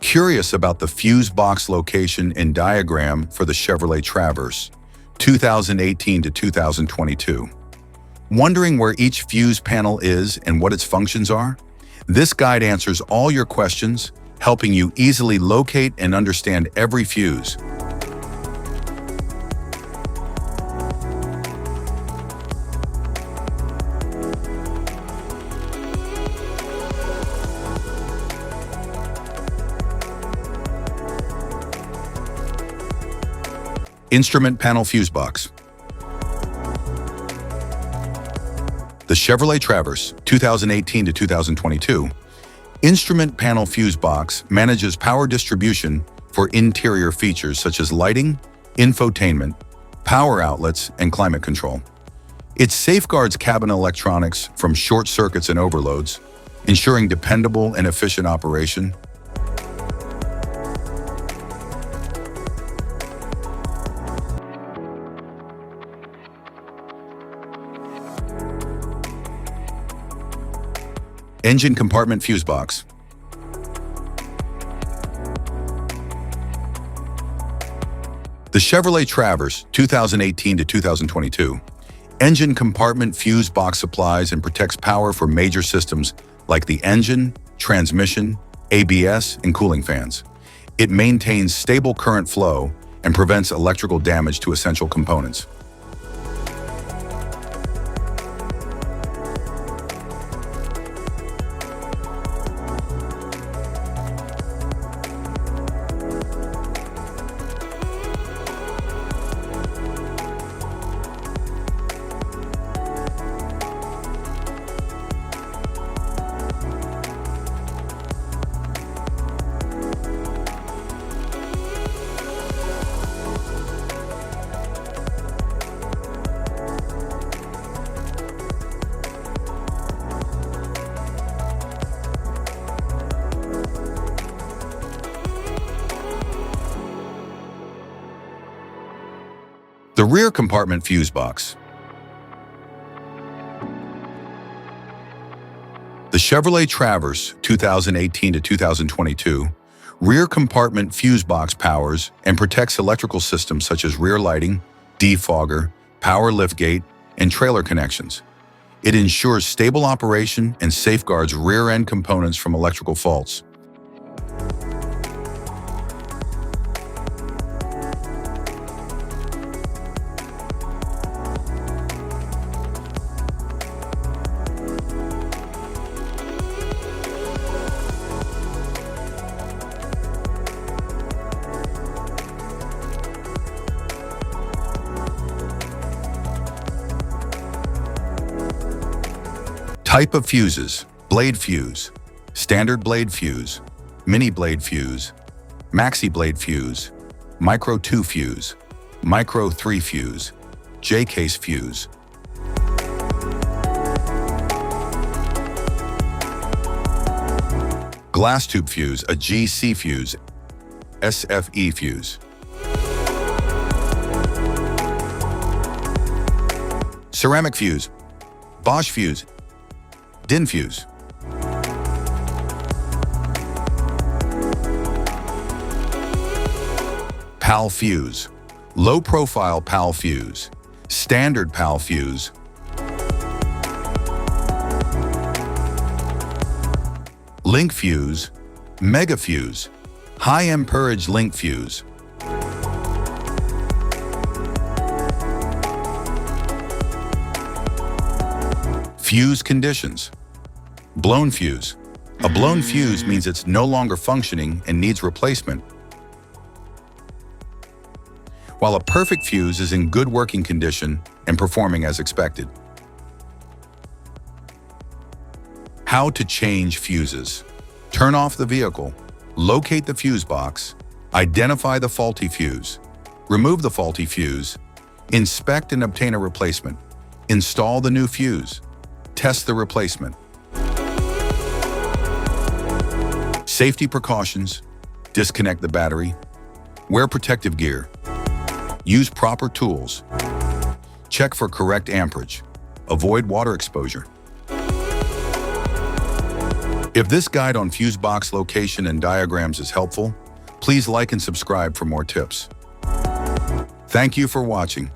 Curious about the fuse box location and diagram for the Chevrolet Traverse, 2018 to 2022? Wondering where each fuse panel is and what its functions are? This guide answers all your questions, helping you easily locate and understand every fuse. Instrument panel fuse box. The Chevrolet Traverse, 2018 to 2022, instrument panel fuse box manages power distribution for interior features such as lighting, infotainment, power outlets, and climate control. It safeguards cabin electronics from short circuits and overloads, ensuring dependable and efficient operation. Engine compartment fuse box. The Chevrolet Traverse, 2018 to 2022, engine compartment fuse box supplies and protects power for major systems like the engine, transmission, ABS, and cooling fans. It maintains stable current flow and prevents electrical damage to essential components. The rear compartment fuse box. The Chevrolet Traverse, 2018 to 2022, rear compartment fuse box powers and protects electrical systems such as rear lighting, defogger, power liftgate, and trailer connections. It ensures stable operation and safeguards rear-end components from electrical faults. Type of fuses: blade fuse, standard blade fuse, mini blade fuse, maxi blade fuse, micro 2 fuse, micro 3 fuse, J-case fuse. Glass tube fuse, a GC fuse, SFE fuse. Ceramic fuse, Bosch fuse, DIN fuse. PAL fuse, low profile PAL fuse, standard PAL fuse. Link fuse, mega fuse, high amperage link fuse. Fuse conditions. Blown fuse. A blown fuse means it's no longer functioning and needs replacement, while a perfect fuse is in good working condition and performing as expected. How to change fuses. Turn off the vehicle, locate the fuse box, identify the faulty fuse, remove the faulty fuse, inspect and obtain a replacement, install the new fuse, test the replacement. Safety precautions: disconnect the battery, wear protective gear, use proper tools, check for correct amperage, avoid water exposure. If this guide on fuse box location and diagrams is helpful, please like and subscribe for more tips. Thank you for watching.